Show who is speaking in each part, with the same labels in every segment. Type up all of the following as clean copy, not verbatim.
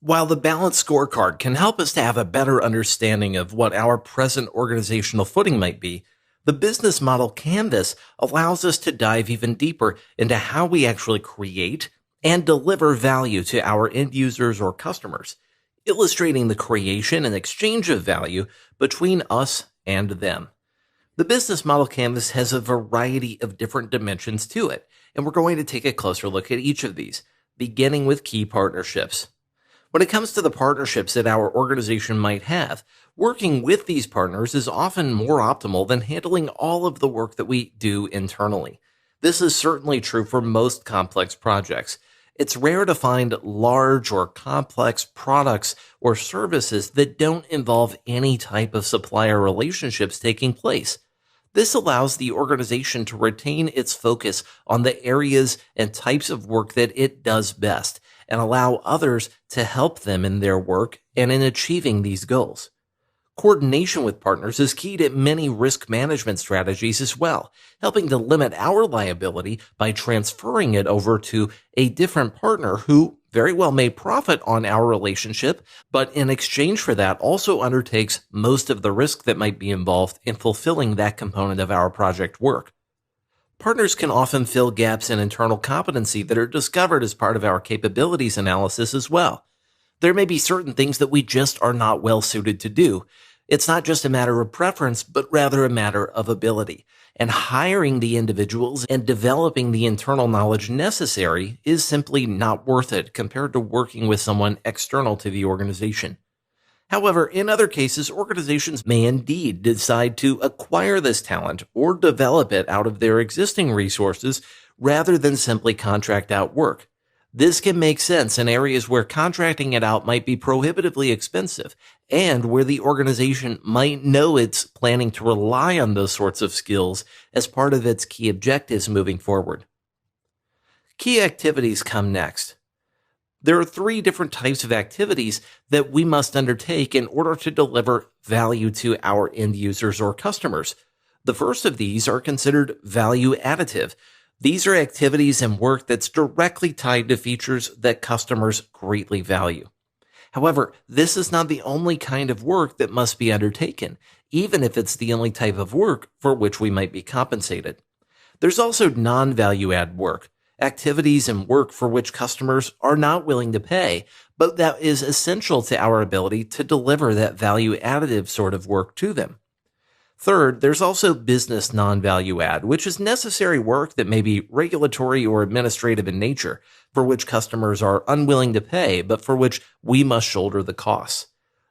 Speaker 1: While the balanced scorecard can help us to have a better understanding of what our present organizational footing might be, the business model canvas allows us to dive even deeper into how we actually create and deliver value to our end users or customers, illustrating the creation and exchange of value between us and them. The business model canvas has a variety of different dimensions to it, and we're going to take a closer look at each of these, beginning with key partnerships. When it comes to the partnerships that our organization might have, working with these partners is often more optimal than handling all of the work that we do internally. This is certainly true for most complex projects. It's rare to find large or complex products or services that don't involve any type of supplier relationships taking place. This allows the organization to retain its focus on the areas and types of work that it does best and allow others to help them in their work and in achieving these goals. Coordination with partners is key to many risk management strategies as well, helping to limit our liability by transferring it over to a different partner who very well may profit on our relationship, but in exchange for that also undertakes most of the risk that might be involved in fulfilling that component of our project work. Partners can often fill gaps in internal competency that are discovered as part of our capabilities analysis as well. There may be certain things that we just are not well suited to do. It's not just a matter of preference, but rather a matter of ability. And hiring the individuals and developing the internal knowledge necessary is simply not worth it compared to working with someone external to the organization. However, in other cases, organizations may indeed decide to acquire this talent or develop it out of their existing resources rather than simply contract out work. This can make sense in areas where contracting it out might be prohibitively expensive and where the organization might know it's planning to rely on those sorts of skills as part of its key objectives moving forward. Key activities come next. There are three different types of activities that we must undertake in order to deliver value to our end users or customers. The first of these are considered value additive. These are activities and work that's directly tied to features that customers greatly value. However, this is not the only kind of work that must be undertaken, even if it's the only type of work for which we might be compensated. There's also non-value add work, activities and work for which customers are not willing to pay, but that is essential to our ability to deliver that value additive sort of work to them. Third, there's also business non-value add, which is necessary work that may be regulatory or administrative in nature, for which customers are unwilling to pay, but for which we must shoulder the costs.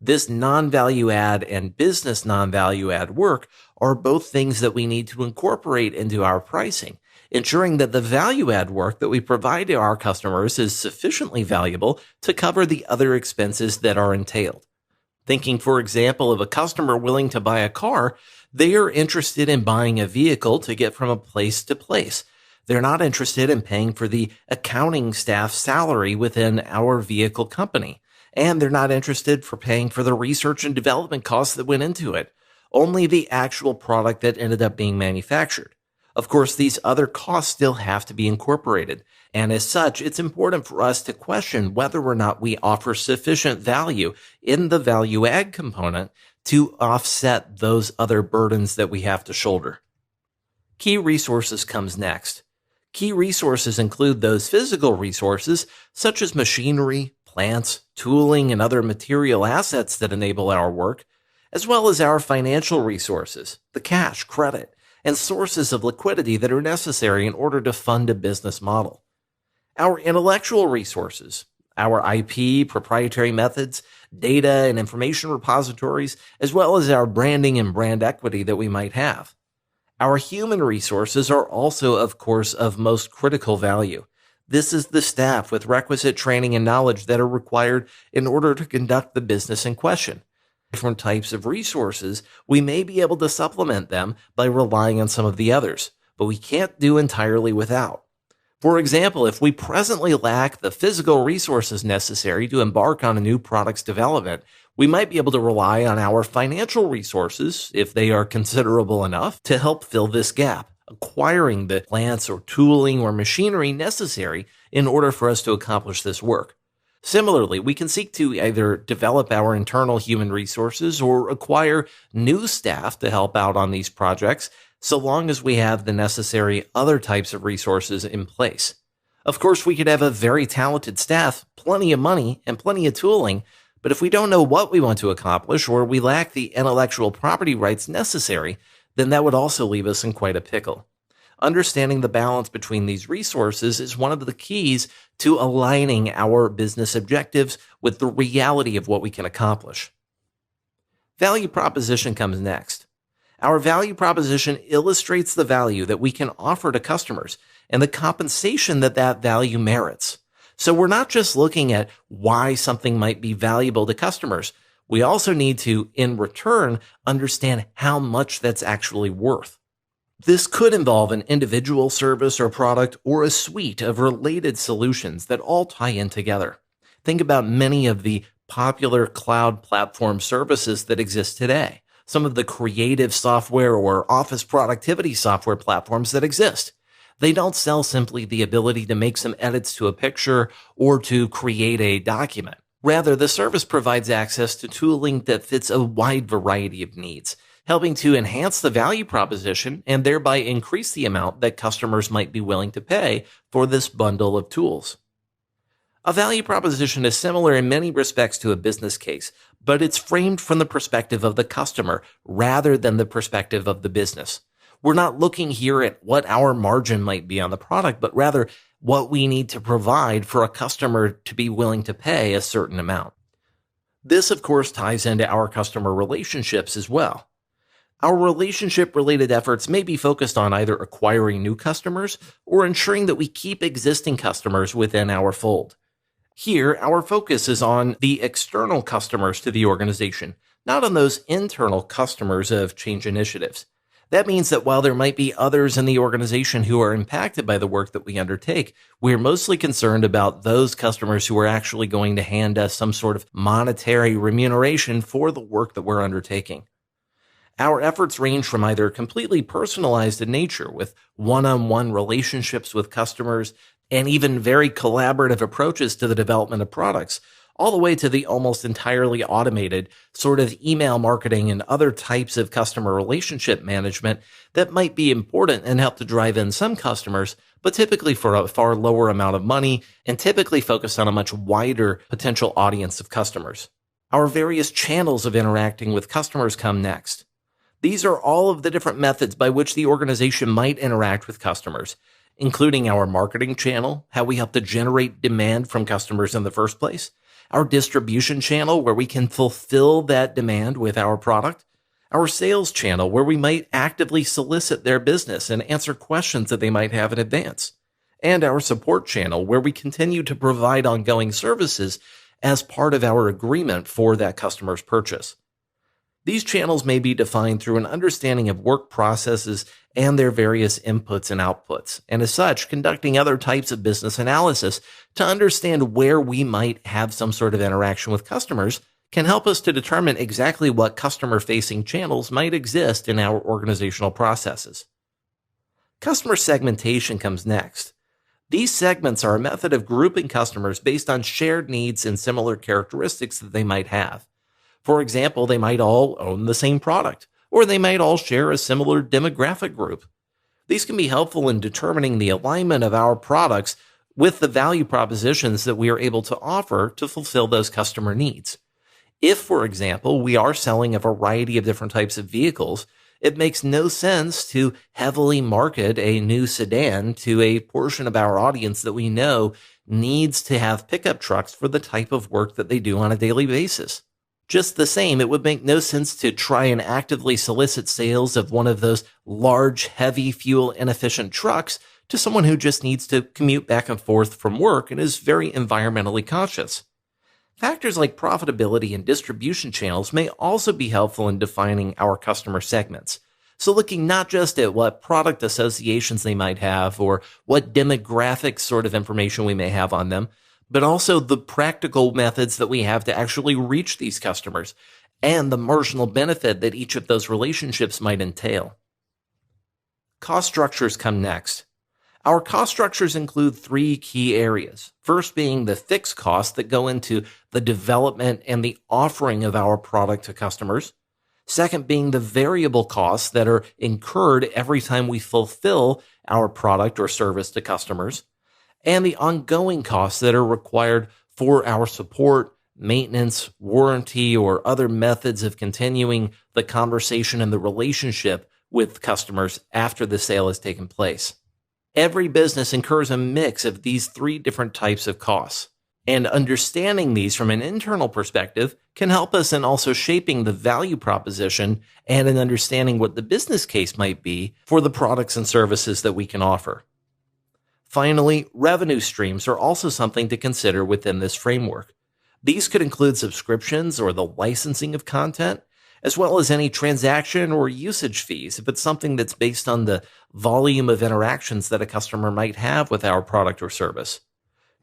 Speaker 1: This non-value add and business non-value add work are both things that we need to incorporate into our pricing, ensuring that the value add work that we provide to our customers is sufficiently valuable to cover the other expenses that are entailed. Thinking, for example, of a customer willing to buy a car, they are interested in buying a vehicle to get from a place to place. They're not interested in paying for the accounting staff's salary within our vehicle company. And they're not interested for paying for the research and development costs that went into it, only the actual product that ended up being manufactured. Of course, these other costs still have to be incorporated, and as such, it's important for us to question whether or not we offer sufficient value in the value add component to offset those other burdens that we have to shoulder. Key resources comes next. Key resources include those physical resources, such as machinery, plants, tooling, and other material assets that enable our work, as well as our financial resources, the cash, credit, and sources of liquidity that are necessary in order to fund a business model. Our intellectual resources, our IP, proprietary methods, data and information repositories, as well as our branding and brand equity that we might have. Our human resources are also, of course, of most critical value. This is the staff with requisite training and knowledge that are required in order to conduct the business in question. Different types of resources, we may be able to supplement them by relying on some of the others, but we can't do entirely without. For example, if we presently lack the physical resources necessary to embark on a new product's development, we might be able to rely on our financial resources, if they are considerable enough, to help fill this gap, acquiring the plants or tooling or machinery necessary in order for us to accomplish this work. Similarly, we can seek to either develop our internal human resources or acquire new staff to help out on these projects, so long as we have the necessary other types of resources in place. Of course, we could have a very talented staff, plenty of money, and plenty of tooling, but if we don't know what we want to accomplish or we lack the intellectual property rights necessary, then that would also leave us in quite a pickle. Understanding the balance between these resources is one of the keys to aligning our business objectives with the reality of what we can accomplish. Value proposition comes next. Our value proposition illustrates the value that we can offer to customers and the compensation that that value merits. So we're not just looking at why something might be valuable to customers. We also need to, in return, understand how much that's actually worth. This could involve an individual service or product or a suite of related solutions that all tie in together. Think about many of the popular cloud platform services that exist today, some of the creative software or office productivity software platforms that exist. They don't sell simply the ability to make some edits to a picture or to create a document. Rather, the service provides access to tooling that fits a wide variety of needs, helping to enhance the value proposition and thereby increase the amount that customers might be willing to pay for this bundle of tools. A value proposition is similar in many respects to a business case, but it's framed from the perspective of the customer rather than the perspective of the business. We're not looking here at what our margin might be on the product, but rather what we need to provide for a customer to be willing to pay a certain amount. This, of course, ties into our customer relationships as well. Our relationship-related efforts may be focused on either acquiring new customers or ensuring that we keep existing customers within our fold. Here, our focus is on the external customers to the organization, not on those internal customers of change initiatives. That means that while there might be others in the organization who are impacted by the work that we undertake, we're mostly concerned about those customers who are actually going to hand us some sort of monetary remuneration for the work that we're undertaking. Our efforts range from either completely personalized in nature with one-on-one relationships with customers and even very collaborative approaches to the development of products, all the way to the almost entirely automated sort of email marketing and other types of customer relationship management that might be important and help to drive in some customers, but typically for a far lower amount of money and typically focused on a much wider potential audience of customers. Our various channels of interacting with customers come next. These are all of the different methods by which the organization might interact with customers, including our marketing channel, how we help to generate demand from customers in the first place, our distribution channel where we can fulfill that demand with our product, our sales channel where we might actively solicit their business and answer questions that they might have in advance, and our support channel where we continue to provide ongoing services as part of our agreement for that customer's purchase. These channels may be defined through an understanding of work processes and their various inputs and outputs, and as such, conducting other types of business analysis to understand where we might have some sort of interaction with customers can help us to determine exactly what customer-facing channels might exist in our organizational processes. Customer segmentation comes next. These segments are a method of grouping customers based on shared needs and similar characteristics that they might have. For example, they might all own the same product, or they might all share a similar demographic group. These can be helpful in determining the alignment of our products with the value propositions that we are able to offer to fulfill those customer needs. If, for example, we are selling a variety of different types of vehicles, it makes no sense to heavily market a new sedan to a portion of our audience that we know needs to have pickup trucks for the type of work that they do on a daily basis. Just the same, it would make no sense to try and actively solicit sales of one of those large, heavy, fuel-inefficient trucks to someone who just needs to commute back and forth from work and is very environmentally conscious. Factors like profitability and distribution channels may also be helpful in defining our customer segments. So looking not just at what product associations they might have or what demographic sort of information we may have on them, but also the practical methods that we have to actually reach these customers and the marginal benefit that each of those relationships might entail. Cost structures come next. Our cost structures include three key areas. First being the fixed costs that go into the development and the offering of our product to customers. Second being the variable costs that are incurred every time we fulfill our product or service to customers. And the ongoing costs that are required for our support, maintenance, warranty, or other methods of continuing the conversation and the relationship with customers after the sale has taken place. Every business incurs a mix of these three different types of costs, and understanding these from an internal perspective can help us in also shaping the value proposition and in understanding what the business case might be for the products and services that we can offer. Finally, revenue streams are also something to consider within this framework. These could include subscriptions or the licensing of content, as well as any transaction or usage fees if it's something that's based on the volume of interactions that a customer might have with our product or service.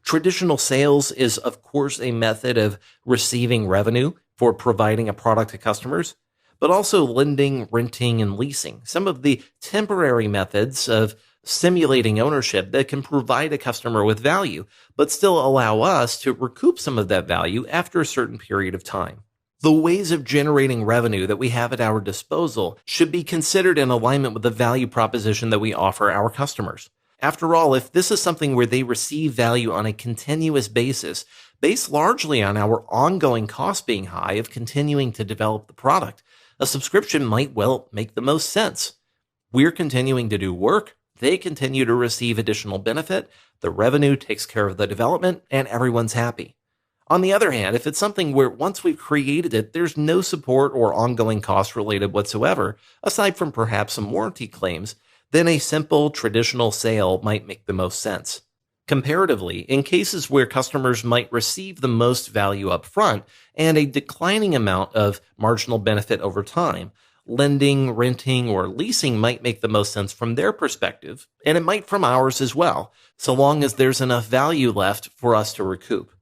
Speaker 1: Traditional sales is, of course, a method of receiving revenue for providing a product to customers, but also lending, renting, and leasing, some of the temporary methods of simulating ownership that can provide a customer with value, but still allow us to recoup some of that value after a certain period of time. The ways of generating revenue that we have at our disposal should be considered in alignment with the value proposition that we offer our customers. After all, if this is something where they receive value on a continuous basis, based largely on our ongoing cost being high of continuing to develop the product, a subscription might well make the most sense. We're continuing to do work, they continue to receive additional benefit, the revenue takes care of the development, and everyone's happy. On the other hand, if it's something where once we've created it, there's no support or ongoing cost related whatsoever, aside from perhaps some warranty claims, then a simple traditional sale might make the most sense. Comparatively, in cases where customers might receive the most value up front and a declining amount of marginal benefit over time, lending, renting, or leasing might make the most sense from their perspective, and it might from ours as well, so long as there's enough value left for us to recoup.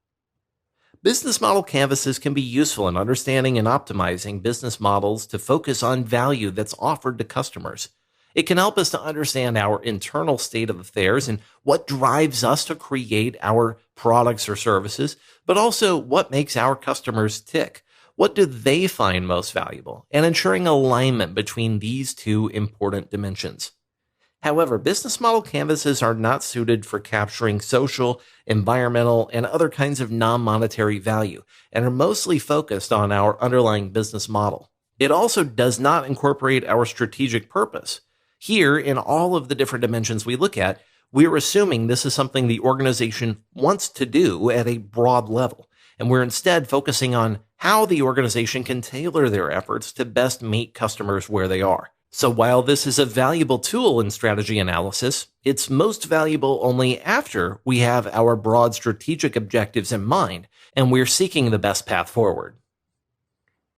Speaker 1: Business model canvases can be useful in understanding and optimizing business models to focus on value that's offered to customers. It can help us to understand our internal state of affairs and what drives us to create our products or services, but also what makes our customers tick. What do they find most valuable? And ensuring alignment between these two important dimensions. However, business model canvases are not suited for capturing social, environmental, and other kinds of non-monetary value, and are mostly focused on our underlying business model. It also does not incorporate our strategic purpose. Here, in all of the different dimensions we look at, we're assuming this is something the organization wants to do at a broad level, and we're instead focusing on how the organization can tailor their efforts to best meet customers where they are. So while this is a valuable tool in strategy analysis, it's most valuable only after we have our broad strategic objectives in mind and we're seeking the best path forward.